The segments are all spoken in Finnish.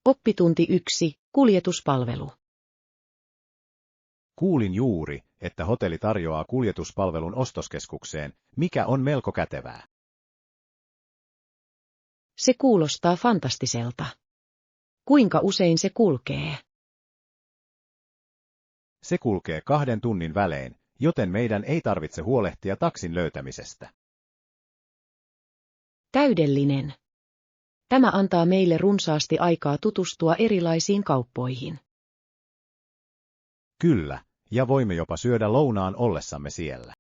Oppitunti 1. Kuljetuspalvelu. Kuulin juuri, että hotelli tarjoaa kuljetuspalvelun ostoskeskukseen, mikä on melko kätevää. Se kuulostaa fantastiselta. Kuinka usein se kulkee? Se kulkee 2 tunnin välein, joten meidän ei tarvitse huolehtia taksin löytämisestä. Täydellinen. Tämä antaa meille runsaasti aikaa tutustua erilaisiin kauppoihin. Kyllä, ja voimme jopa syödä lounaan ollessamme siellä.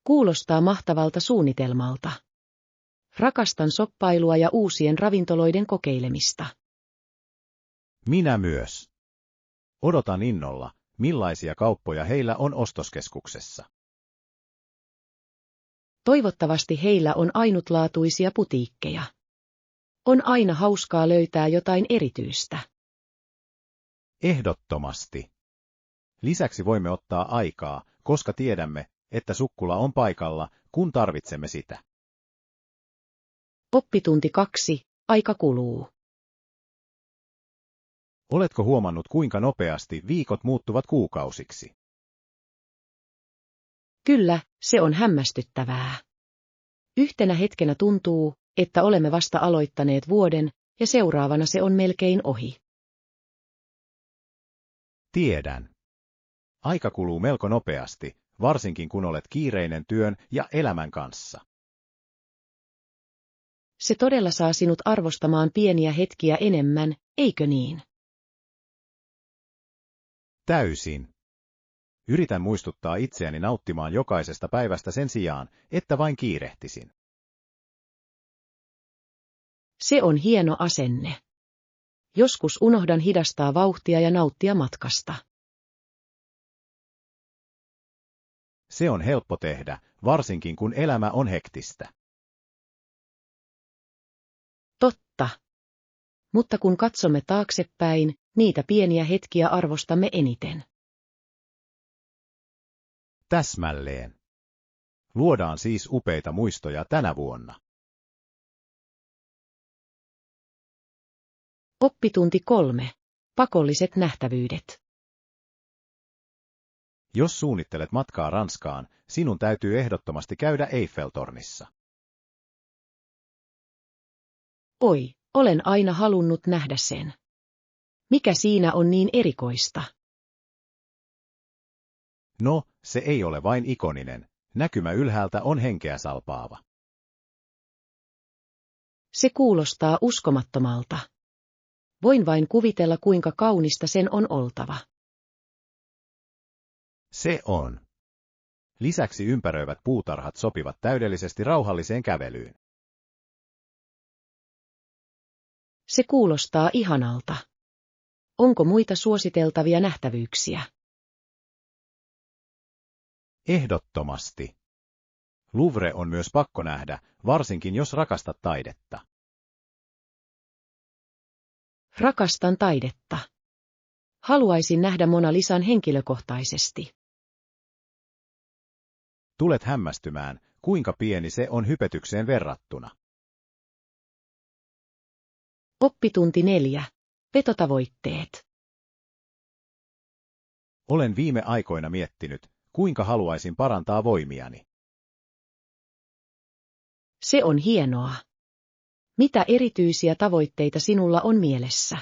Kuulostaa mahtavalta suunnitelmalta. Rakastan shoppailua ja uusien ravintoloiden kokeilemista. Minä myös. Odotan innolla, millaisia kauppoja heillä on ostoskeskuksessa. Toivottavasti heillä on ainutlaatuisia putiikkeja. On aina hauskaa löytää jotain erityistä. Ehdottomasti. Lisäksi voimme ottaa aikaa, koska tiedämme, että sukkula on paikalla, kun tarvitsemme sitä. Oppitunti 2. Aika kuluu. Oletko huomannut, kuinka nopeasti viikot muuttuvat kuukausiksi? Kyllä, se on hämmästyttävää. Yhtenä hetkenä tuntuu, että olemme vasta aloittaneet vuoden, ja seuraavana se on melkein ohi. Tiedän. Aika kuluu melko nopeasti, varsinkin kun olet kiireinen työn ja elämän kanssa. Se todella saa sinut arvostamaan pieniä hetkiä enemmän, eikö niin? Täysin. Yritän muistuttaa itseäni nauttimaan jokaisesta päivästä sen sijaan, että vain kiirehtisin. Se on hieno asenne. Joskus unohdan hidastaa vauhtia ja nauttia matkasta. Se on helppo tehdä, varsinkin kun elämä on hektistä. Totta. Mutta kun katsomme taaksepäin, niitä pieniä hetkiä arvostamme eniten. Täsmälleen. Luodaan siis upeita muistoja tänä vuonna. Oppitunti 3. Pakolliset nähtävyydet. Jos suunnittelet matkaa Ranskaan, sinun täytyy ehdottomasti käydä Eiffel-tornissa. Oi, olen aina halunnut nähdä sen. Mikä siinä on niin erikoista? No, se ei ole vain ikoninen. Näkymä ylhäältä on henkeä salpaava. Se kuulostaa uskomattomalta. Voin vain kuvitella, kuinka kaunista sen on oltava. Se on. Lisäksi ympäröivät puutarhat sopivat täydellisesti rauhalliseen kävelyyn. Se kuulostaa ihanalta. Onko muita suositeltavia nähtävyyksiä? Ehdottomasti. Louvre on myös pakko nähdä, varsinkin jos rakastat taidetta. Rakastan taidetta. Haluaisin nähdä Mona Lisan henkilökohtaisesti. Tulet hämmästymään, kuinka pieni se on hypetykseen verrattuna. Oppitunti 4. Vetotavoitteet. Olen viime aikoina miettinyt, kuinka haluaisin parantaa voimiani. Se on hienoa. Mitä erityisiä tavoitteita sinulla on mielessä?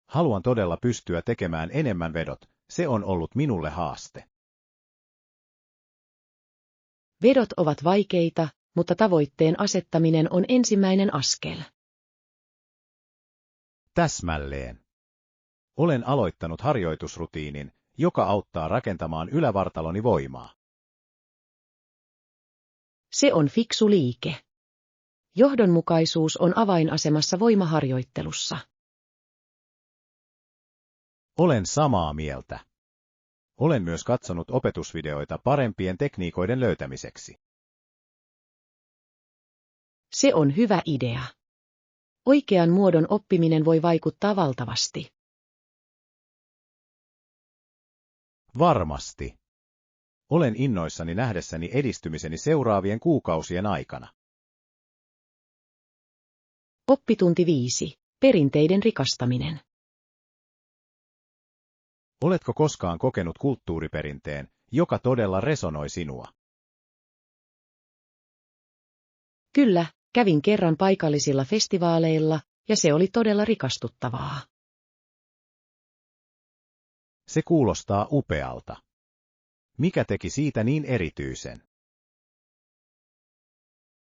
Haluan todella pystyä tekemään enemmän vedot, se on ollut minulle haaste. Vedot ovat vaikeita, mutta tavoitteen asettaminen on ensimmäinen askel. Täsmälleen. Olen aloittanut harjoitusrutiinin, joka auttaa rakentamaan ylävartaloni voimaa. Se on fiksu liike. Johdonmukaisuus on avainasemassa voimaharjoittelussa. Olen samaa mieltä. Olen myös katsonut opetusvideoita parempien tekniikoiden löytämiseksi. Se on hyvä idea. Oikean muodon oppiminen voi vaikuttaa valtavasti. Varmasti. Olen innoissani nähdessäni edistymiseni seuraavien kuukausien aikana. Oppitunti 5. Perinteiden rikastaminen. Oletko koskaan kokenut kulttuuriperinteen, joka todella resonoi sinua? Kyllä, kävin kerran paikallisilla festivaaleilla, ja se oli todella rikastuttavaa. Se kuulostaa upealta. Mikä teki siitä niin erityisen?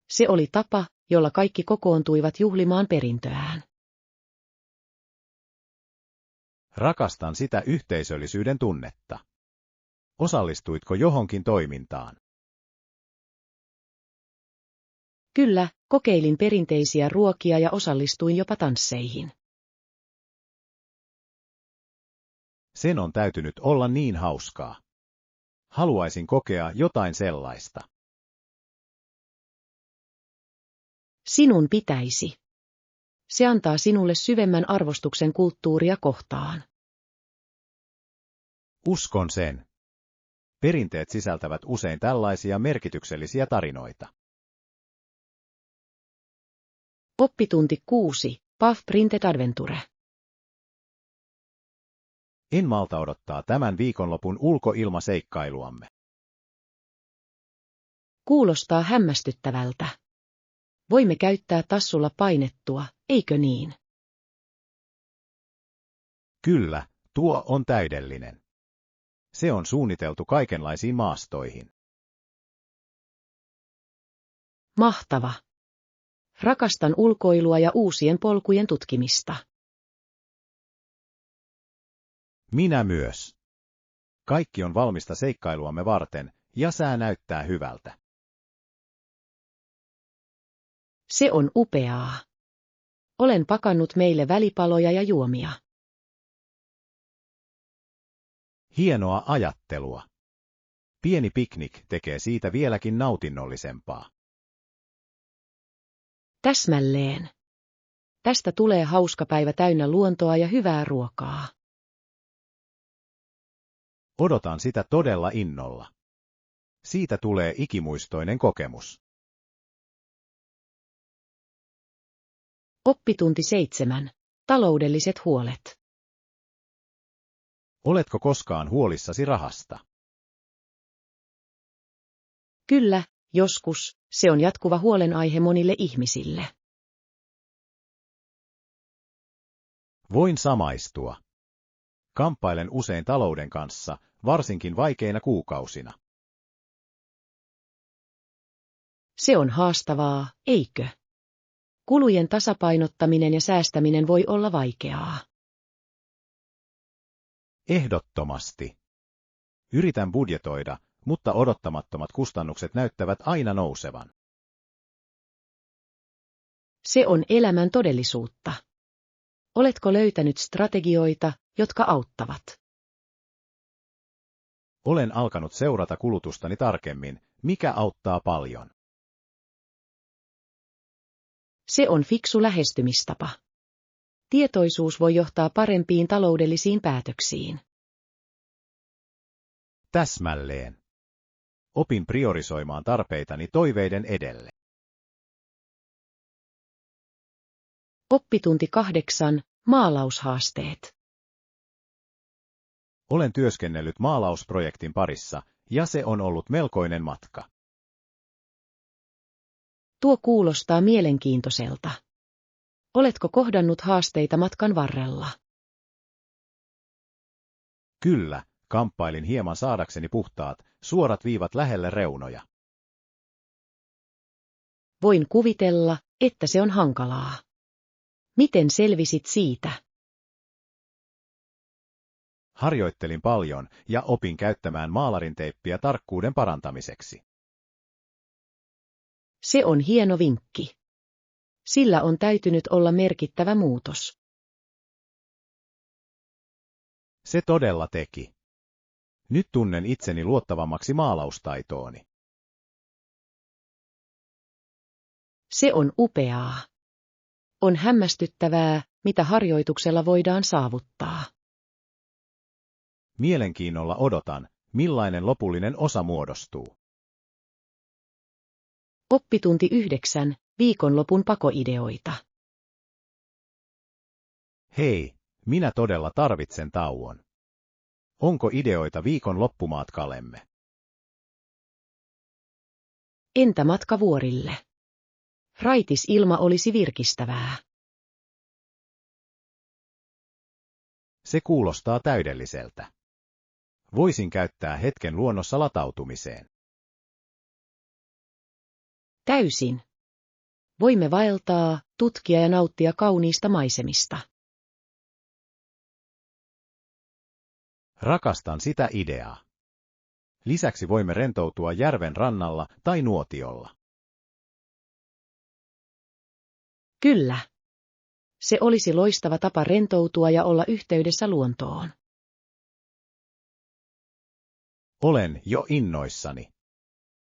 Se oli tapa, jolla kaikki kokoontuivat juhlimaan perintöään. Rakastan sitä yhteisöllisyyden tunnetta. Osallistuitko johonkin toimintaan? Kyllä, kokeilin perinteisiä ruokia ja osallistuin jopa tansseihin. Sen on täytynyt olla niin hauskaa. Haluaisin kokea jotain sellaista. Sinun pitäisi. Se antaa sinulle syvemmän arvostuksen kulttuuria kohtaan. Uskon sen. Perinteet sisältävät usein tällaisia merkityksellisiä tarinoita. Oppitunti 6. Puff Printed Adventure. En malta odottaa tämän viikonlopun ulkoilmaseikkailuamme. Kuulostaa hämmästyttävältä. Voimme käyttää tassulla painettua, eikö niin? Kyllä, tuo on täydellinen. Se on suunniteltu kaikenlaisiin maastoihin. Mahtava. Rakastan ulkoilua ja uusien polkujen tutkimista. Minä myös. Kaikki on valmista seikkailuamme varten, ja sää näyttää hyvältä. Se on upeaa. Olen pakannut meille välipaloja ja juomia. Hienoa ajattelua. Pieni piknik tekee siitä vieläkin nautinnollisempaa. Täsmälleen. Tästä tulee hauska päivä täynnä luontoa ja hyvää ruokaa. Odotan sitä todella innolla. Siitä tulee ikimuistoinen kokemus. Oppitunti 7. Taloudelliset huolet. Oletko koskaan huolissasi rahasta? Kyllä, joskus, se on jatkuva huolenaihe monille ihmisille. Voin samaistua. Kamppailen usein talouden kanssa, varsinkin vaikeina kuukausina. Se on haastavaa, eikö? Kulujen tasapainottaminen ja säästäminen voi olla vaikeaa. Ehdottomasti. Yritän budjetoida, mutta odottamattomat kustannukset näyttävät aina nousevan. Se on elämän todellisuutta. Oletko löytänyt strategioita, jotka auttavat? Olen alkanut seurata kulutustani tarkemmin, mikä auttaa paljon. Se on fiksu lähestymistapa. Tietoisuus voi johtaa parempiin taloudellisiin päätöksiin. Täsmälleen. Opin priorisoimaan tarpeitani toiveiden edelle. Oppitunti 8. Maalaushaasteet. Olen työskennellyt maalausprojektin parissa, ja se on ollut melkoinen matka. Tuo kuulostaa mielenkiintoiselta. Oletko kohdannut haasteita matkan varrella? Kyllä, kamppailin hieman saadakseni puhtaat, suorat viivat lähelle reunoja. Voin kuvitella, että se on hankalaa. Miten selvisit siitä? Harjoittelin paljon ja opin käyttämään maalarinteippiä tarkkuuden parantamiseksi. Se on hieno vinkki. Sillä on täytynyt olla merkittävä muutos. Se todella teki. Nyt tunnen itseni luottavammaksi maalaustaitooni. Se on upeaa. On hämmästyttävää, mitä harjoituksella voidaan saavuttaa. Mielenkiinnolla odotan, millainen lopullinen osa muodostuu. Oppitunti 9. Viikonlopun pakoideoita. Hei, minä todella tarvitsen tauon. Onko ideoita viikon loppumatkallemme? Entä matka vuorille? Raitis ilma olisi virkistävää. Se kuulostaa täydelliseltä. Voisin käyttää hetken luonnossa latautumiseen. Täysin. Voimme vaeltaa, tutkia ja nauttia kauniista maisemista. Rakastan sitä ideaa. Lisäksi voimme rentoutua järven rannalla tai nuotiolla. Kyllä. Se olisi loistava tapa rentoutua ja olla yhteydessä luontoon. Olen jo innoissani.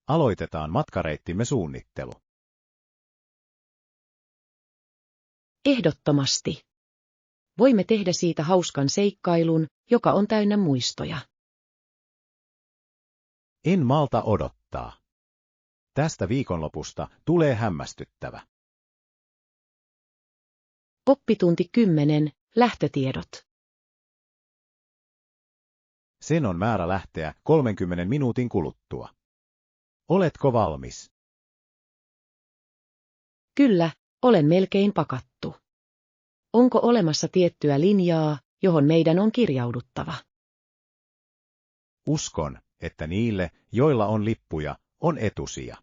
Aloitetaan matkareittimme suunnittelu. Ehdottomasti. Voimme tehdä siitä hauskan seikkailun, joka on täynnä muistoja. En malta odottaa. Tästä viikonlopusta tulee hämmästyttävä. Oppitunti 10. Lähtötiedot. Sen on määrä lähteä 30 minuutin kuluttua. Oletko valmis? Kyllä, olen melkein pakattu. Onko olemassa tiettyä linjaa, johon meidän on kirjauduttava? Uskon, että niille, joilla on lippuja, on etusija.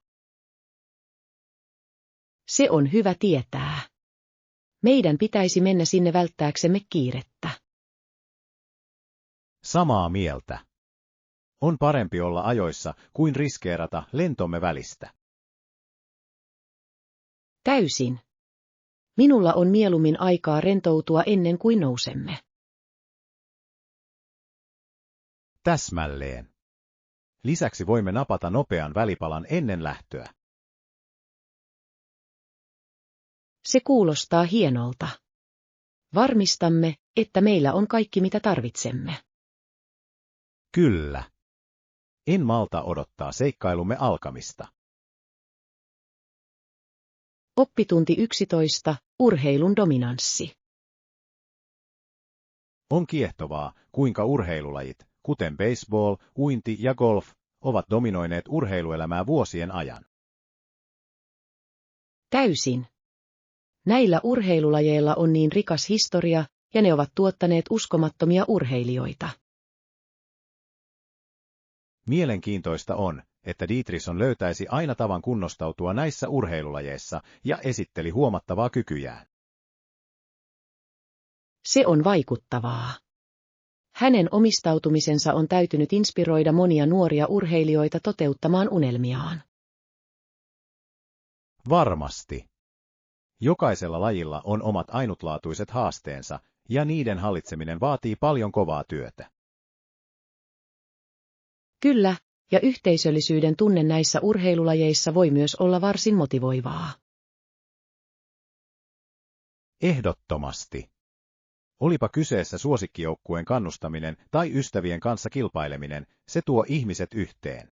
Se on hyvä tietää. Meidän pitäisi mennä sinne välttääksemme kiirettä. Samaa mieltä. On parempi olla ajoissa kuin riskeerata lentomme välistä. Täysin. Minulla on mieluummin aikaa rentoutua ennen kuin nousemme. Täsmälleen. Lisäksi voimme napata nopean välipalan ennen lähtöä. Se kuulostaa hienolta. Varmistamme, että meillä on kaikki mitä tarvitsemme. Kyllä. En malta odottaa seikkailumme alkamista. Oppitunti 11. Urheilun dominanssi. On kiehtovaa, kuinka urheilulajit, kuten baseball, uinti ja golf, ovat dominoineet urheiluelämää vuosien ajan. Täysin. Näillä urheilulajeilla on niin rikas historia, ja ne ovat tuottaneet uskomattomia urheilijoita. Mielenkiintoista on, että Dietrichson löytäisi aina tavan kunnostautua näissä urheilulajeissa ja esitteli huomattavaa kykyjään. Se on vaikuttavaa. Hänen omistautumisensa on täytynyt inspiroida monia nuoria urheilijoita toteuttamaan unelmiaan. Varmasti. Jokaisella lajilla on omat ainutlaatuiset haasteensa, ja niiden hallitseminen vaatii paljon kovaa työtä. Kyllä, ja yhteisöllisyyden tunne näissä urheilulajeissa voi myös olla varsin motivoivaa. Ehdottomasti. Olipa kyseessä suosikkijoukkueen kannustaminen tai ystävien kanssa kilpaileminen, se tuo ihmiset yhteen.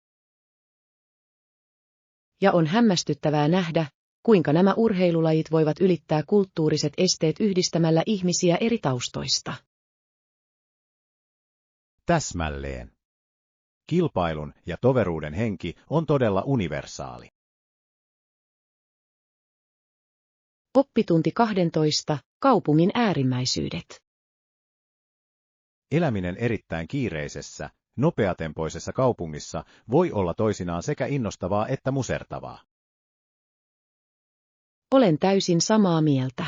Ja on hämmästyttävää nähdä, kuinka nämä urheilulajit voivat ylittää kulttuuriset esteet yhdistämällä ihmisiä eri taustoista. Täsmälleen. Kilpailun ja toveruuden henki on todella universaali. Oppitunti 12. Kaupungin äärimmäisyydet. Eläminen erittäin kiireisessä, nopeatempoisessa kaupungissa voi olla toisinaan sekä innostavaa että musertavaa. Olen täysin samaa mieltä.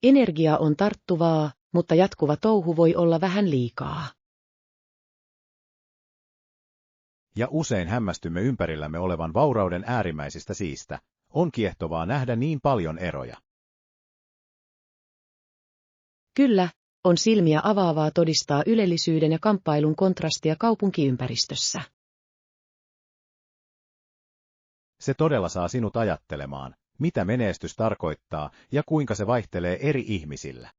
Energia on tarttuvaa, mutta jatkuva touhu voi olla vähän liikaa. Ja usein hämmästymme ympärillämme olevan vaurauden äärimmäisistä siistä. On kiehtovaa nähdä niin paljon eroja. Kyllä, on silmiä avaavaa todistaa ylellisyyden ja kamppailun kontrastia kaupunkiympäristössä. Se todella saa sinut ajattelemaan, mitä menestys tarkoittaa ja kuinka se vaihtelee eri ihmisillä.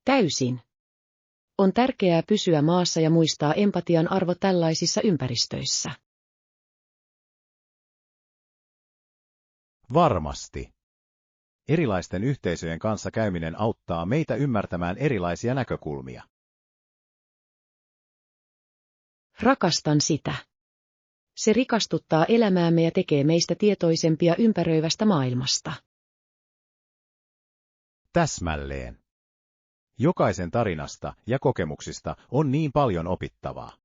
Täysin. On tärkeää pysyä maassa ja muistaa empatian arvo tällaisissa ympäristöissä. Varmasti. Erilaisten yhteisöjen kanssa käyminen auttaa meitä ymmärtämään erilaisia näkökulmia. Rakastan sitä. Se rikastuttaa elämäämme ja tekee meistä tietoisempia ympäröivästä maailmasta. Täsmälleen. Jokaisen tarinasta ja kokemuksista on niin paljon opittavaa.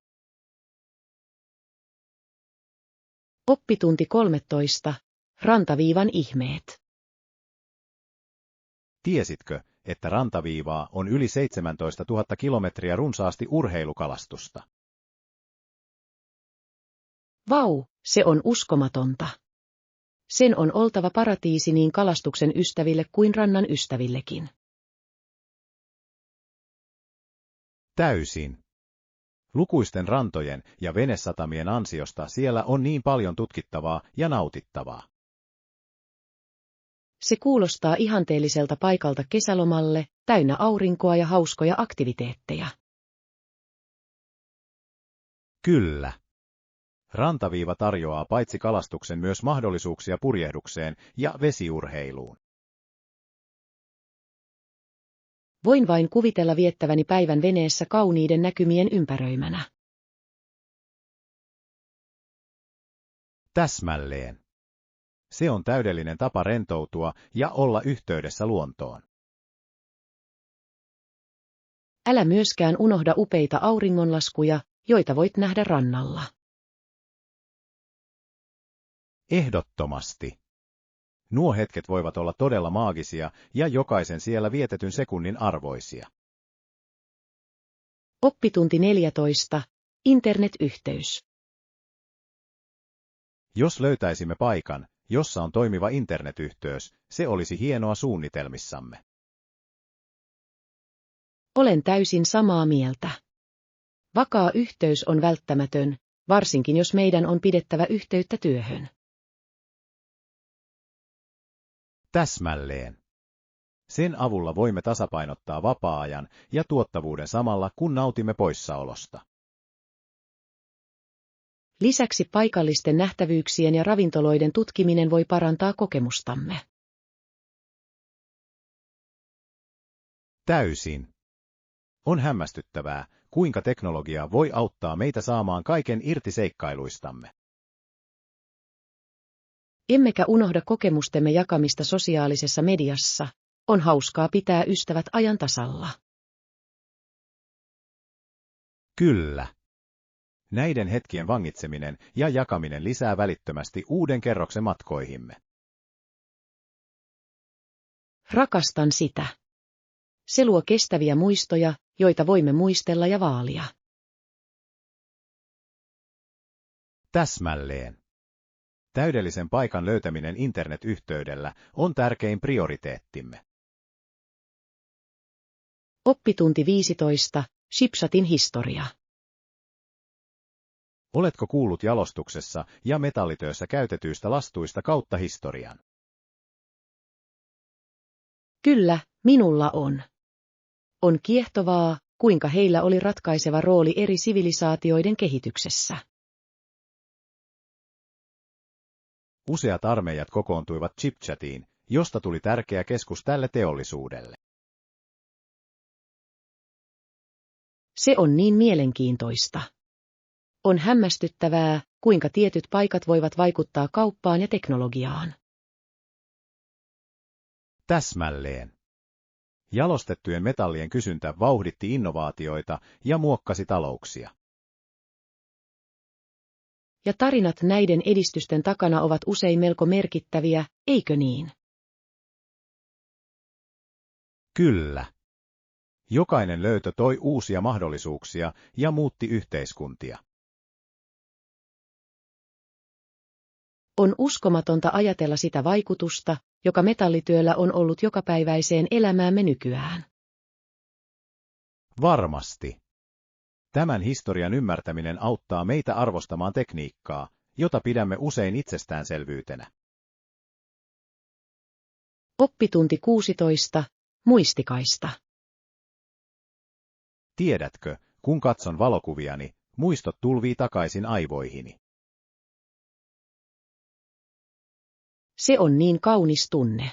Oppitunti 13. Rantaviivan ihmeet. Tiesitkö, että rantaviivaa on yli 17 000 kilometriä runsaasti urheilukalastusta? Vau, se on uskomatonta. Sen on oltava paratiisi niin kalastuksen ystäville kuin rannan ystävillekin. Täysin. Lukuisten rantojen ja venesatamien ansiosta siellä on niin paljon tutkittavaa ja nautittavaa. Se kuulostaa ihanteelliselta paikalta kesälomalle, täynnä aurinkoa ja hauskoja aktiviteetteja. Kyllä. Rantaviiva tarjoaa paitsi kalastuksen myös mahdollisuuksia purjehdukseen ja vesiurheiluun. Voin vain kuvitella viettäväni päivän veneessä kauniiden näkymien ympäröimänä. Täsmälleen. Se on täydellinen tapa rentoutua ja olla yhteydessä luontoon. Älä myöskään unohda upeita auringonlaskuja, joita voit nähdä rannalla. Ehdottomasti. Nuo hetket voivat olla todella maagisia ja jokaisen siellä vietetyn sekunnin arvoisia. Oppitunti 14. Internetyhteys. Jos löytäisimme paikan, jossa on toimiva internetyhteys, se olisi hienoa suunnitelmissamme. Olen täysin samaa mieltä. Vakaa yhteys on välttämätön, varsinkin jos meidän on pidettävä yhteyttä työhön. Täsmälleen. Sen avulla voimme tasapainottaa vapaa-ajan ja tuottavuuden samalla, kun nautimme poissaolosta. Lisäksi paikallisten nähtävyyksien ja ravintoloiden tutkiminen voi parantaa kokemustamme. Täysin. On hämmästyttävää, kuinka teknologia voi auttaa meitä saamaan kaiken irti seikkailuistamme. Emmekä unohda kokemustemme jakamista sosiaalisessa mediassa. On hauskaa pitää ystävät ajan tasalla. Kyllä. Näiden hetkien vangitseminen ja jakaminen lisää välittömästi uuden kerroksen matkoihimme. Rakastan sitä. Se luo kestäviä muistoja, joita voimme muistella ja vaalia. Täsmälleen. Täydellisen paikan löytäminen internetyhteydellä on tärkein prioriteettimme. Oppitunti 15. Chipsatin historia. Oletko kuullut jalostuksessa ja metallityössä käytetyistä lastuista kautta historian? Kyllä, minulla on. On kiehtovaa, kuinka heillä oli ratkaiseva rooli eri sivilisaatioiden kehityksessä. Useat armeijat kokoontuivat Chipchatiin, josta tuli tärkeä keskus tälle teollisuudelle. Se on niin mielenkiintoista. On hämmästyttävää, kuinka tietyt paikat voivat vaikuttaa kauppaan ja teknologiaan. Täsmälleen. Jalostettujen metallien kysyntä vauhditti innovaatioita ja muokkasi talouksia. Ja tarinat näiden edistysten takana ovat usein melko merkittäviä, eikö niin? Kyllä. Jokainen löytö toi uusia mahdollisuuksia ja muutti yhteiskuntia. On uskomatonta ajatella sitä vaikutusta, joka metallityöllä on ollut jokapäiväiseen elämäämme nykyään. Varmasti. Tämän historian ymmärtäminen auttaa meitä arvostamaan tekniikkaa, jota pidämme usein itsestäänselvyytenä. Oppitunti 16. Muistikaista. Tiedätkö, kun katson valokuviani, muistot tulvii takaisin aivoihini. Se on niin kaunis tunne.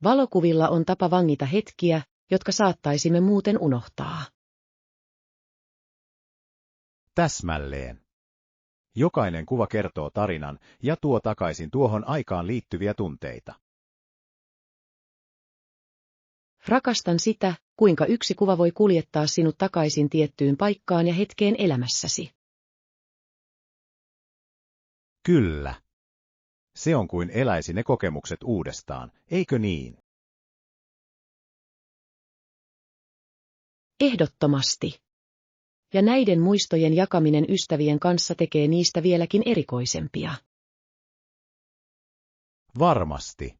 Valokuvilla on tapa vangita hetkiä, jotka saattaisimme muuten unohtaa. Täsmälleen. Jokainen kuva kertoo tarinan ja tuo takaisin tuohon aikaan liittyviä tunteita. Rakastan sitä, kuinka yksi kuva voi kuljettaa sinut takaisin tiettyyn paikkaan ja hetkeen elämässäsi. Kyllä. Se on kuin eläisi ne kokemukset uudestaan, eikö niin? Ehdottomasti. Ja näiden muistojen jakaminen ystävien kanssa tekee niistä vieläkin erikoisempia. Varmasti.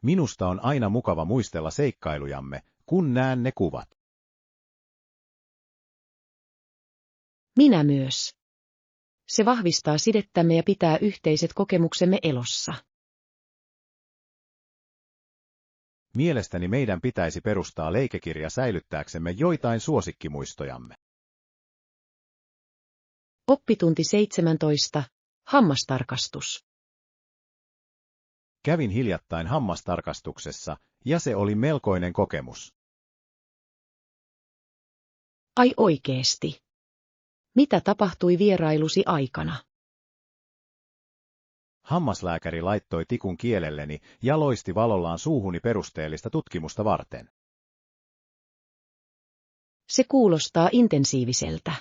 Minusta on aina mukava muistella seikkailujamme, kun näen ne kuvat. Minä myös. Se vahvistaa sidettämme ja pitää yhteiset kokemuksemme elossa. Mielestäni meidän pitäisi perustaa leikekirja säilyttääksemme joitain suosikkimuistojamme. Oppitunti 17. Hammastarkastus. Kävin hiljattain hammastarkastuksessa, ja se oli melkoinen kokemus. Ai oikeesti. Mitä tapahtui vierailusi aikana? Hammaslääkäri laittoi tikun kielelleni ja loisti valollaan suuhuni perusteellista tutkimusta varten. Se kuulostaa intensiiviseltä.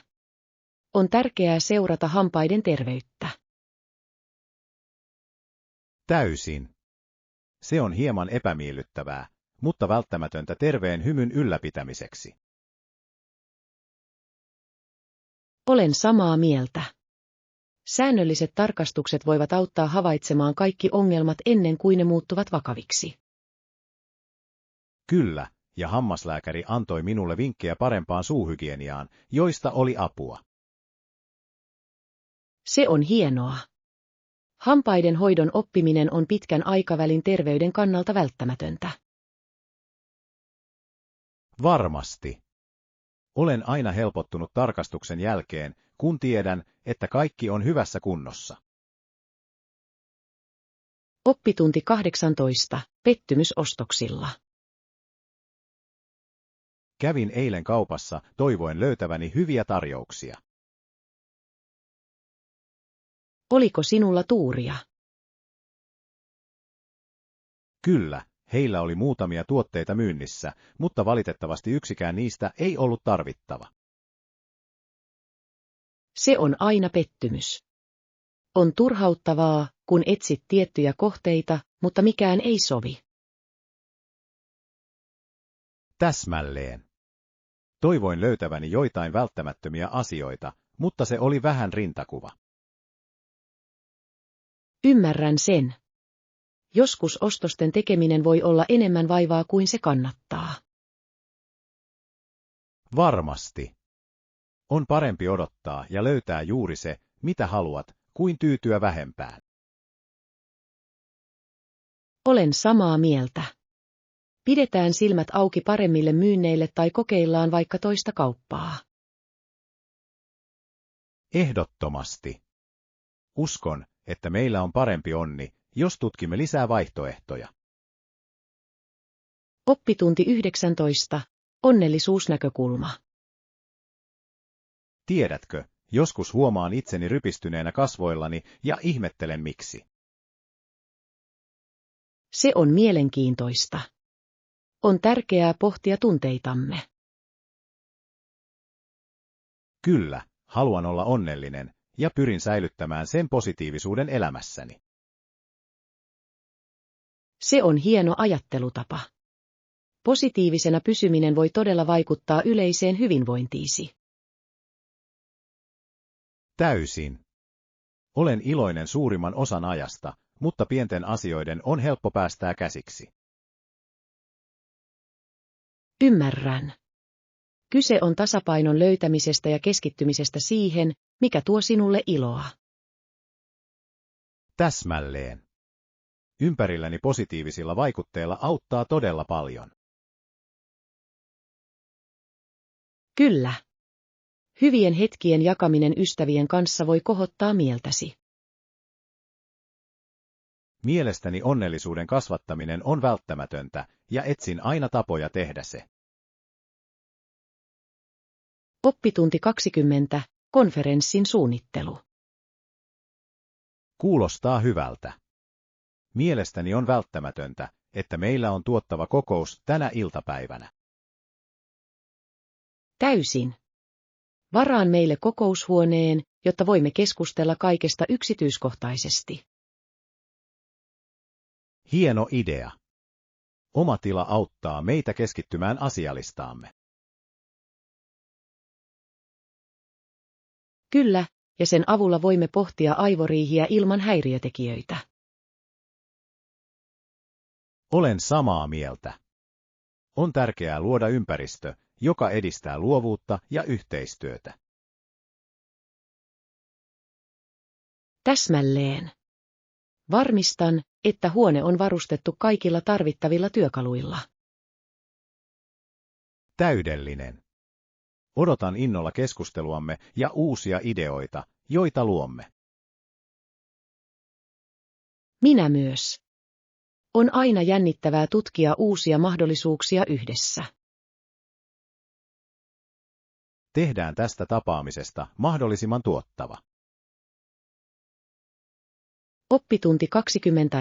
On tärkeää seurata hampaiden terveyttä. Täysin. Se on hieman epämiellyttävää, mutta välttämätöntä terveen hymyn ylläpitämiseksi. Olen samaa mieltä. Säännölliset tarkastukset voivat auttaa havaitsemaan kaikki ongelmat ennen kuin ne muuttuvat vakaviksi. Kyllä, ja hammaslääkäri antoi minulle vinkkejä parempaan suuhygieniaan, joista oli apua. Se on hienoa. Hampaiden hoidon oppiminen on pitkän aikavälin terveyden kannalta välttämätöntä. Varmasti. Olen aina helpottunut tarkastuksen jälkeen, kun tiedän, että kaikki on hyvässä kunnossa. Oppitunti 18. Pettymys ostoksilla. Kävin eilen kaupassa toivoen löytäväni hyviä tarjouksia. Oliko sinulla tuuria? Kyllä, heillä oli muutamia tuotteita myynnissä, mutta valitettavasti yksikään niistä ei ollut tarvittava. Se on aina pettymys. On turhauttavaa, kun etsit tiettyjä kohteita, mutta mikään ei sovi. Täsmälleen. Toivoin löytäväni joitain välttämättömiä asioita, mutta se oli vähän rintakuva. Ymmärrän sen. Joskus ostosten tekeminen voi olla enemmän vaivaa kuin se kannattaa. Varmasti. On parempi odottaa ja löytää juuri se, mitä haluat, kuin tyytyä vähempään. Olen samaa mieltä. Pidetään silmät auki paremmille myynneille tai kokeillaan vaikka toista kauppaa. Ehdottomasti. Uskon, että meillä on parempi onni, jos tutkimme lisää vaihtoehtoja. Oppitunti 19. Onnellisuusnäkökulma. Tiedätkö, joskus huomaan itseni rypistyneenä kasvoillani ja ihmettelen miksi. Se on mielenkiintoista. On tärkeää pohtia tunteitamme. Kyllä, haluan olla onnellinen ja pyrin säilyttämään sen positiivisuuden elämässäni. Se on hieno ajattelutapa. Positiivisena pysyminen voi todella vaikuttaa yleiseen hyvinvointiisi. Täysin. Olen iloinen suurimman osan ajasta, mutta pienten asioiden on helppo päästää käsiksi. Ymmärrän. Kyse on tasapainon löytämisestä ja keskittymisestä siihen, mikä tuo sinulle iloa. Täsmälleen. Ympärilläni positiivisilla vaikutteilla auttaa todella paljon. Kyllä. Hyvien hetkien jakaminen ystävien kanssa voi kohottaa mieltäsi. Mielestäni onnellisuuden kasvattaminen on välttämätöntä, ja etsin aina tapoja tehdä se. Oppitunti 20. Konferenssin suunnittelu. Kuulostaa hyvältä. Mielestäni on välttämätöntä, että meillä on tuottava kokous tänä iltapäivänä. Täysin. Varaan meille kokoushuoneen, jotta voimme keskustella kaikesta yksityiskohtaisesti. Hieno idea. Oma tila auttaa meitä keskittymään asialistaamme. Kyllä, ja sen avulla voimme pohtia aivoriihiä ilman häiriötekijöitä. Olen samaa mieltä. On tärkeää luoda ympäristö, joka edistää luovuutta ja yhteistyötä. Täsmälleen. Varmistan, että huone on varustettu kaikilla tarvittavilla työkaluilla. Täydellinen. Odotan innolla keskusteluamme ja uusia ideoita, joita luomme. Minä myös. On aina jännittävää tutkia uusia mahdollisuuksia yhdessä. Tehdään tästä tapaamisesta mahdollisimman tuottava. Oppitunti 20.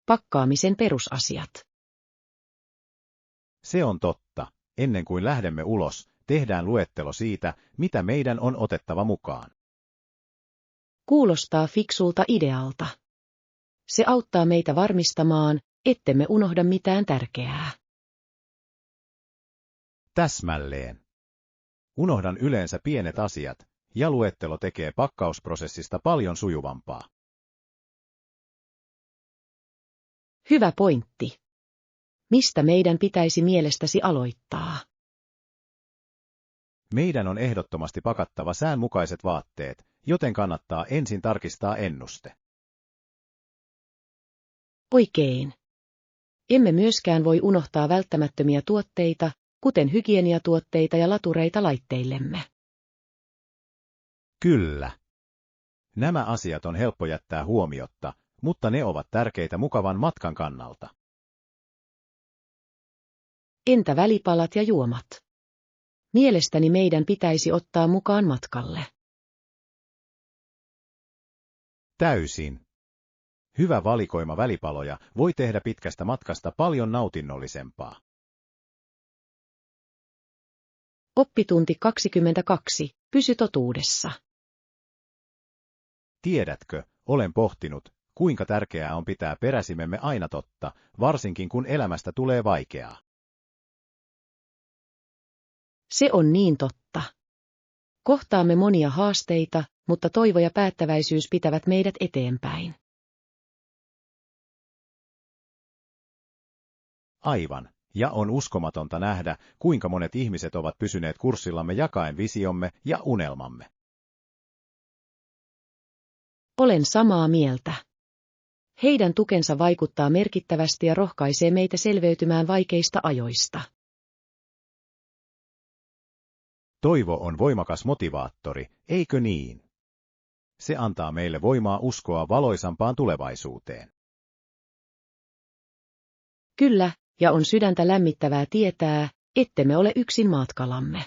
Pakkaamisen perusasiat. Se on totta. Ennen kuin lähdemme ulos, tehdään luettelo siitä, mitä meidän on otettava mukaan. Kuulostaa fiksulta idealta. Se auttaa meitä varmistamaan, ettemme unohda mitään tärkeää. Täsmälleen. Unohdan yleensä pienet asiat, ja luettelo tekee pakkausprosessista paljon sujuvampaa. Hyvä pointti. Mistä meidän pitäisi mielestäsi aloittaa? Meidän on ehdottomasti pakattava säänmukaiset vaatteet, joten kannattaa ensin tarkistaa ennuste. Oikein. Emme myöskään voi unohtaa välttämättömiä tuotteita, kuten hygieniatuotteita ja latureita laitteillemme. Kyllä. Nämä asiat on helppo jättää huomiotta, mutta ne ovat tärkeitä mukavan matkan kannalta. Entä välipalat ja juomat? Mielestäni meidän pitäisi ottaa mukaan matkalle. Täysin. Hyvä valikoima välipaloja voi tehdä pitkästä matkasta paljon nautinnollisempaa. Oppitunti 22. Pysy totuudessa. Tiedätkö, olen pohtinut, kuinka tärkeää on pitää peräsimemme aina totta, varsinkin kun elämästä tulee vaikeaa. Se on niin totta. Kohtaamme monia haasteita, mutta toivo ja päättäväisyys pitävät meidät eteenpäin. Aivan, ja on uskomatonta nähdä, kuinka monet ihmiset ovat pysyneet kurssillamme jakaen visiomme ja unelmamme. Olen samaa mieltä. Heidän tukensa vaikuttaa merkittävästi ja rohkaisee meitä selviytymään vaikeista ajoista. Toivo on voimakas motivaattori, eikö niin? Se antaa meille voimaa uskoa valoisampaan tulevaisuuteen. Kyllä, ja on sydäntä lämmittävää tietää, ettemme ole yksin matkalamme.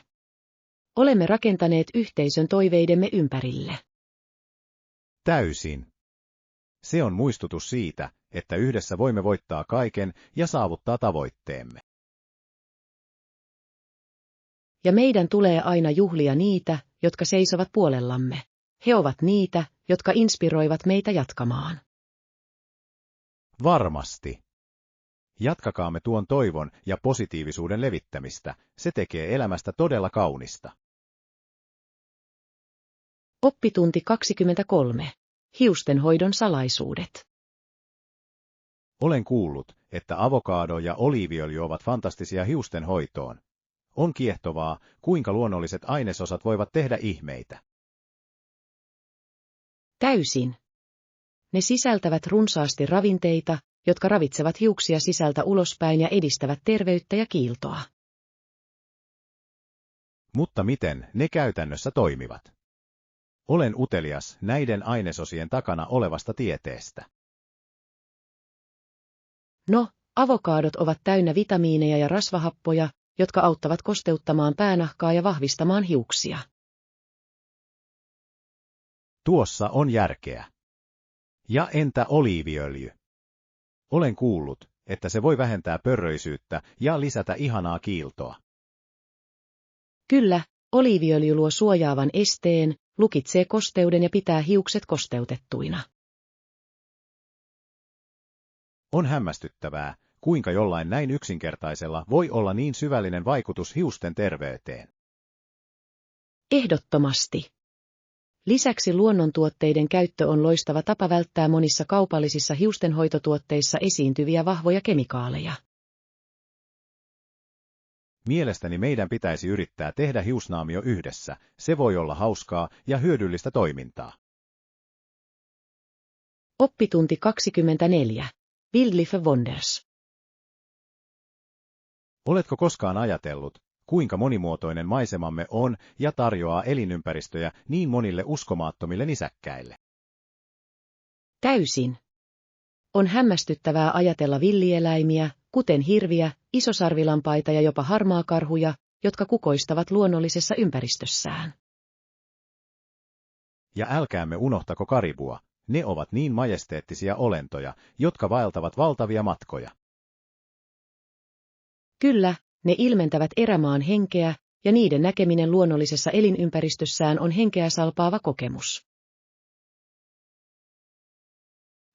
Olemme rakentaneet yhteisön toiveidemme ympärille. Täysin. Se on muistutus siitä, että yhdessä voimme voittaa kaiken ja saavuttaa tavoitteemme. Ja meidän tulee aina juhlia niitä, jotka seisovat puolellamme. He ovat niitä, jotka inspiroivat meitä jatkamaan. Varmasti. Jatkakaamme tuon toivon ja positiivisuuden levittämistä, se tekee elämästä todella kaunista. Oppitunti 23. Hiustenhoidon salaisuudet. Olen kuullut, että avokaado ja oliiviöljy ovat fantastisia hiustenhoitoon. On kiehtovaa, kuinka luonnolliset ainesosat voivat tehdä ihmeitä. Täysin. Ne sisältävät runsaasti ravinteita, jotka ravitsevat hiuksia sisältä ulospäin ja edistävät terveyttä ja kiiltoa. Mutta miten ne käytännössä toimivat? Olen utelias näiden ainesosien takana olevasta tieteestä. No, avokaadot ovat täynnä vitamiineja ja rasvahappoja, jotka auttavat kosteuttamaan päänahkaa ja vahvistamaan hiuksia. Tuossa on järkeä. Ja entä oliiviöljy? Olen kuullut, että se voi vähentää pörröisyyttä ja lisätä ihanaa kiiltoa. Kyllä, oliiviöljy luo suojaavan esteen, lukitsee kosteuden ja pitää hiukset kosteutettuina. On hämmästyttävää, kuinka jollain näin yksinkertaisella voi olla niin syvällinen vaikutus hiusten terveyteen. Ehdottomasti. Lisäksi luonnontuotteiden käyttö on loistava tapa välttää monissa kaupallisissa hiustenhoitotuotteissa esiintyviä vahvoja kemikaaleja. Mielestäni meidän pitäisi yrittää tehdä hiusnaamio yhdessä, se voi olla hauskaa ja hyödyllistä toimintaa. Oppitunti 24. Wildlife Wonders. Oletko koskaan ajatellut, kuinka monimuotoinen maisemamme on ja tarjoaa elinympäristöjä niin monille uskomattomille nisäkkäille? Täysin. On hämmästyttävää ajatella villieläimiä, kuten hirviä, isosarvilampaita ja jopa harmaakarhuja, jotka kukoistavat luonnollisessa ympäristössään. Ja älkäämme unohtako karibua, ne ovat niin majesteettisia olentoja, jotka vaeltavat valtavia matkoja. Kyllä, ne ilmentävät erämaan henkeä, ja niiden näkeminen luonnollisessa elinympäristössään on henkeä salpaava kokemus.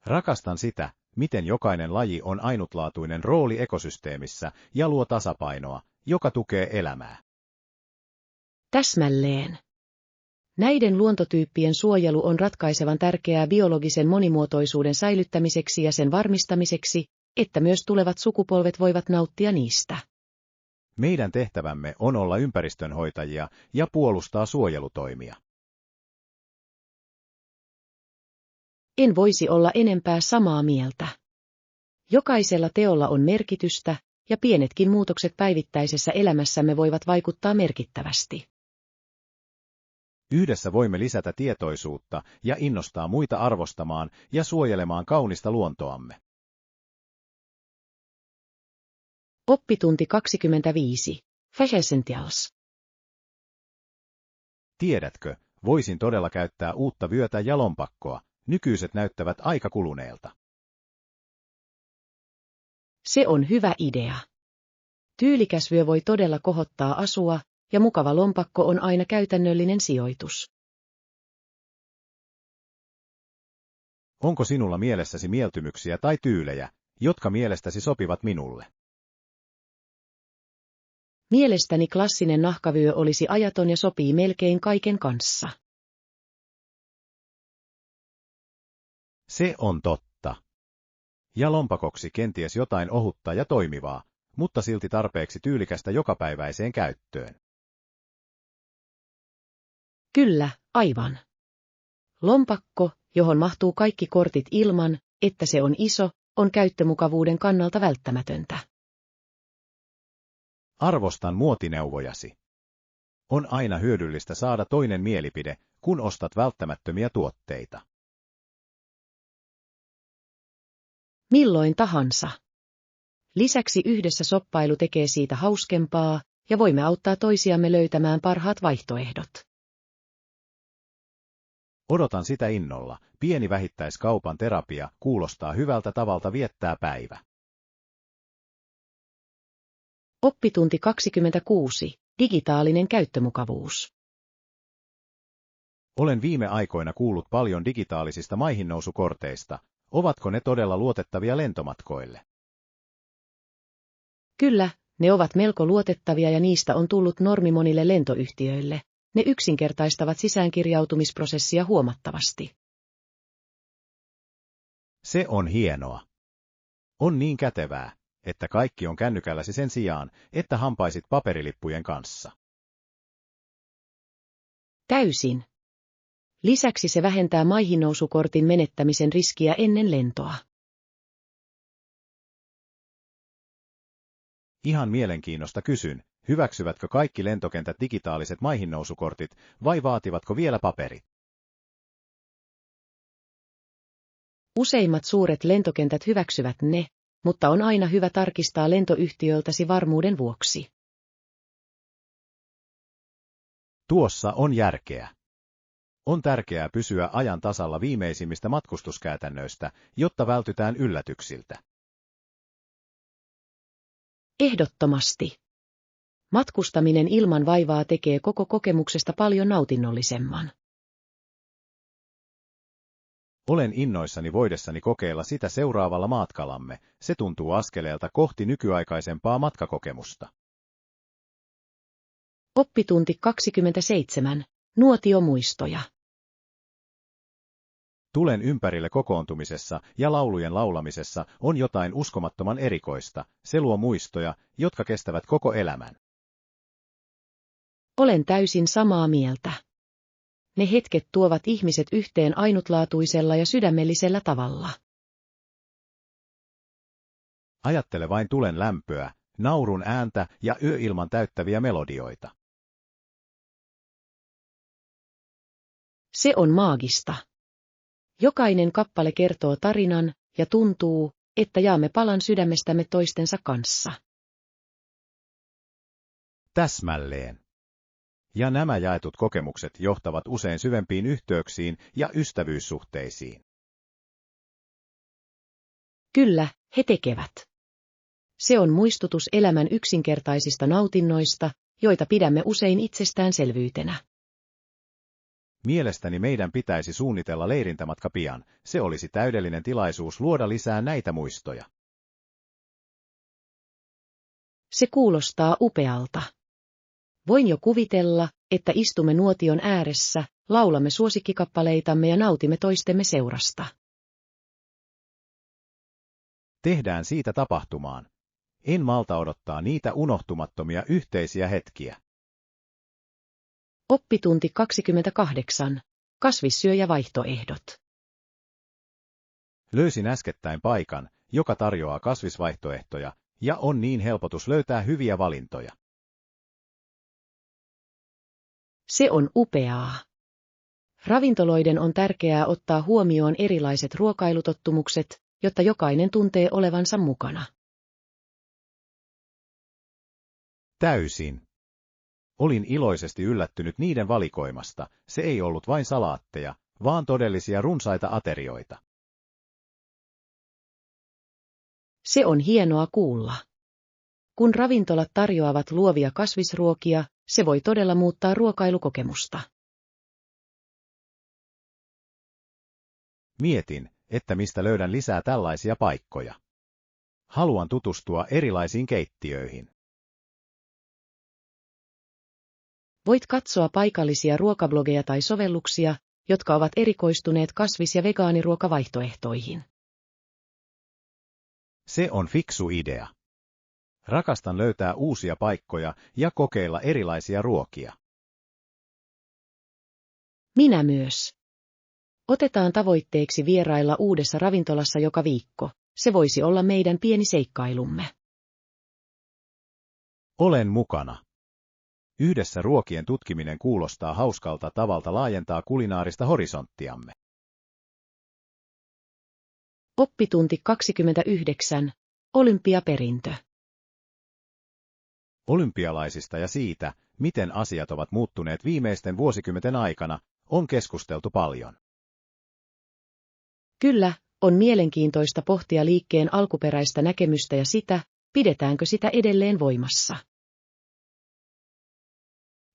Rakastan sitä, miten jokainen laji on ainutlaatuinen rooli ekosysteemissä ja luo tasapainoa, joka tukee elämää. Täsmälleen. Näiden luontotyyppien suojelu on ratkaisevan tärkeää biologisen monimuotoisuuden säilyttämiseksi ja sen varmistamiseksi, että myös tulevat sukupolvet voivat nauttia niistä. Meidän tehtävämme on olla ympäristönhoitajia ja puolustaa suojelutoimia. En voisi olla enempää samaa mieltä. Jokaisella teolla on merkitystä, ja pienetkin muutokset päivittäisessä elämässämme voivat vaikuttaa merkittävästi. Yhdessä voimme lisätä tietoisuutta ja innostaa muita arvostamaan ja suojelemaan kaunista luontoamme. Oppitunti 25. Fashion Essentials. Tiedätkö, voisin todella käyttää uutta vyötä ja lompakkoa, nykyiset näyttävät aika kuluneelta. Se on hyvä idea. Tyylikäs vyö voi todella kohottaa asua, ja mukava lompakko on aina käytännöllinen sijoitus. Onko sinulla mielessäsi mieltymyksiä tai tyylejä, jotka mielestäsi sopivat minulle? Mielestäni klassinen nahkavyö olisi ajaton ja sopii melkein kaiken kanssa. Se on totta. Ja lompakoksi kenties jotain ohutta ja toimivaa, mutta silti tarpeeksi tyylikästä jokapäiväiseen käyttöön. Kyllä, aivan. Lompakko, johon mahtuu kaikki kortit ilman, että se on iso, on käyttömukavuuden kannalta välttämätöntä. Arvostan muotineuvojasi. On aina hyödyllistä saada toinen mielipide, kun ostat välttämättömiä tuotteita. Milloin tahansa. Lisäksi yhdessä shoppailu tekee siitä hauskempaa, ja voimme auttaa toisiamme löytämään parhaat vaihtoehdot. Odotan sitä innolla, pieni vähittäiskaupan terapia kuulostaa hyvältä tavalta viettää päivä. Oppitunti 26. Digitaalinen käyttömukavuus. Olen viime aikoina kuullut paljon digitaalisista maihinnousukorteista. Ovatko ne todella luotettavia lentomatkoille? Kyllä, ne ovat melko luotettavia ja niistä on tullut normi monille lentoyhtiöille. Ne yksinkertaistavat sisäänkirjautumisprosessia huomattavasti. Se on hienoa. On niin kätevää, että kaikki on kännykälläsi sen sijaan, että hampaisit paperilippujen kanssa. Täysin. Lisäksi se vähentää maihinnousukortin menettämisen riskiä ennen lentoa. Ihan mielenkiinnosta kysyn, hyväksyvätkö kaikki lentokentät digitaaliset maihinnousukortit vai vaativatko vielä paperit? Useimmat suuret lentokentät hyväksyvät ne, mutta on aina hyvä tarkistaa lentoyhtiöltäsi varmuuden vuoksi. Tuossa on järkeä. On tärkeää pysyä ajan tasalla viimeisimmistä matkustuskäytännöistä, jotta vältytään yllätyksiltä. Ehdottomasti. Matkustaminen ilman vaivaa tekee koko kokemuksesta paljon nautinnollisemman. Olen innoissani voidessani kokeilla sitä seuraavalla matkalamme, se tuntuu askeleelta kohti nykyaikaisempaa matkakokemusta. Oppitunti 27. Nuotiomuistoja. Tulen ympärille kokoontumisessa ja laulujen laulamisessa on jotain uskomattoman erikoista, se luo muistoja, jotka kestävät koko elämän. Olen täysin samaa mieltä. Ne hetket tuovat ihmiset yhteen ainutlaatuisella ja sydämellisellä tavalla. Ajattele vain tulen lämpöä, naurun ääntä ja yöilman täyttäviä melodioita. Se on maagista. Jokainen kappale kertoo tarinan ja tuntuu, että jaamme palan sydämestämme toistensa kanssa. Täsmälleen. Ja nämä jaetut kokemukset johtavat usein syvempiin yhteyksiin ja ystävyyssuhteisiin. Kyllä, he tekevät. Se on muistutus elämän yksinkertaisista nautinnoista, joita pidämme usein itsestäänselvyytenä. Mielestäni meidän pitäisi suunnitella leirintämatka pian, se olisi täydellinen tilaisuus luoda lisää näitä muistoja. Se kuulostaa upealta. Voin jo kuvitella, että istumme nuotion ääressä, laulamme suosikkikappaleitamme ja nautimme toistemme seurasta. Tehdään siitä tapahtumaan. En malta odottaa niitä unohtumattomia yhteisiä hetkiä. Oppitunti 28. Kasvissyöjävaihtoehdot. Löysin äskettäin paikan, joka tarjoaa kasvisvaihtoehtoja, ja on niin helpotus löytää hyviä valintoja. Se on upeaa. Ravintoloiden on tärkeää ottaa huomioon erilaiset ruokailutottumukset, jotta jokainen tuntee olevansa mukana. Täysin. Olin iloisesti yllättynyt niiden valikoimasta, se ei ollut vain salaatteja, vaan todellisia runsaita aterioita. Se on hienoa kuulla. Kun ravintolat tarjoavat luovia kasvisruokia, se voi todella muuttaa ruokailukokemusta. Mietin, että mistä löydän lisää tällaisia paikkoja. Haluan tutustua erilaisiin keittiöihin. Voit katsoa paikallisia ruokablogeja tai sovelluksia, jotka ovat erikoistuneet kasvis- ja vegaaniruokavaihtoehtoihin. Se on fiksu idea. Rakastan löytää uusia paikkoja ja kokeilla erilaisia ruokia. Minä myös. Otetaan tavoitteeksi vierailla uudessa ravintolassa joka viikko. Se voisi olla meidän pieni seikkailumme. Olen mukana. Yhdessä ruokien tutkiminen kuulostaa hauskalta tavalta laajentaa kulinaarista horisonttiamme. Oppitunti 29. Olympiaperintö. Olympialaisista ja siitä, miten asiat ovat muuttuneet viimeisten vuosikymmenten aikana, on keskusteltu paljon. Kyllä, on mielenkiintoista pohtia liikkeen alkuperäistä näkemystä ja sitä, pidetäänkö sitä edelleen voimassa.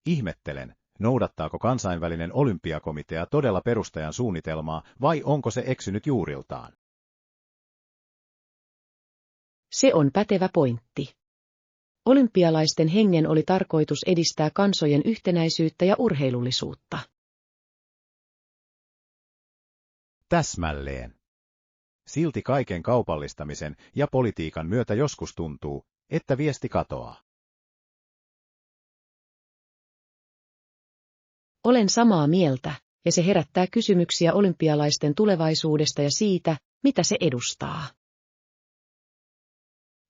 Ihmettelen, noudattaako kansainvälinen olympiakomitea todella perustajan suunnitelmaa vai onko se eksynyt juuriltaan? Se on pätevä pointti. Olympialaisten hengen oli tarkoitus edistää kansojen yhtenäisyyttä ja urheilullisuutta. Täsmälleen. Silti kaiken kaupallistamisen ja politiikan myötä joskus tuntuu, että viesti katoaa. Olen samaa mieltä, ja se herättää kysymyksiä olympialaisten tulevaisuudesta ja siitä, mitä se edustaa.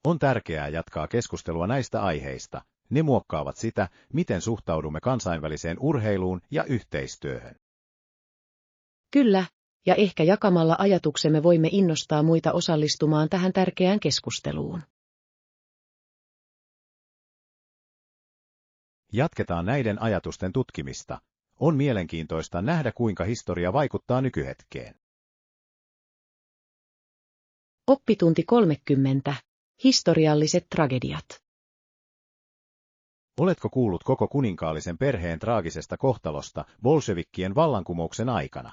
On tärkeää jatkaa keskustelua näistä aiheista. Ne muokkaavat sitä, miten suhtaudumme kansainväliseen urheiluun ja yhteistyöhön. Kyllä, ja ehkä jakamalla ajatuksemme voimme innostaa muita osallistumaan tähän tärkeään keskusteluun. Jatketaan näiden ajatusten tutkimista. On mielenkiintoista nähdä, kuinka historia vaikuttaa nykyhetkeen. Oppitunti 30. Historialliset tragediat. Oletko kuullut koko kuninkaallisen perheen traagisesta kohtalosta bolshevikkien vallankumouksen aikana?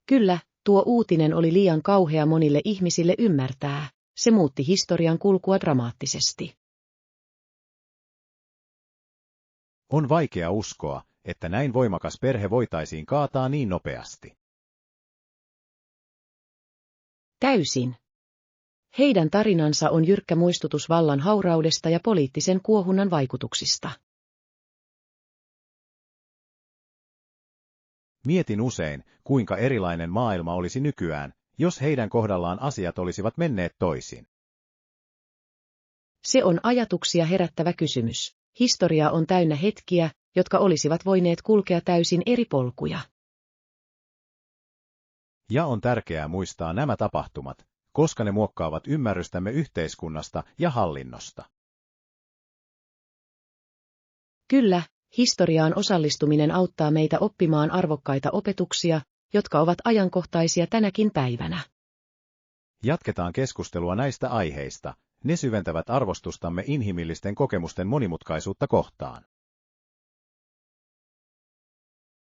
Kyllä, tuo uutinen oli liian kauhea monille ihmisille ymmärtää. Se muutti historian kulkua dramaattisesti. On vaikea uskoa, että näin voimakas perhe voitaisiin kaataa niin nopeasti. Täysin. Heidän tarinansa on jyrkkä muistutus vallan hauraudesta ja poliittisen kuohunnan vaikutuksista. Mietin usein, kuinka erilainen maailma olisi nykyään, jos heidän kohdallaan asiat olisivat menneet toisin. Se on ajatuksia herättävä kysymys. Historia on täynnä hetkiä, jotka olisivat voineet kulkea täysin eri polkuja. Ja on tärkeää muistaa nämä tapahtumat, koska ne muokkaavat ymmärrystämme yhteiskunnasta ja hallinnosta. Kyllä, historiaan osallistuminen auttaa meitä oppimaan arvokkaita opetuksia, jotka ovat ajankohtaisia tänäkin päivänä. Jatketaan keskustelua näistä aiheista. Ne syventävät arvostustamme inhimillisten kokemusten monimutkaisuutta kohtaan.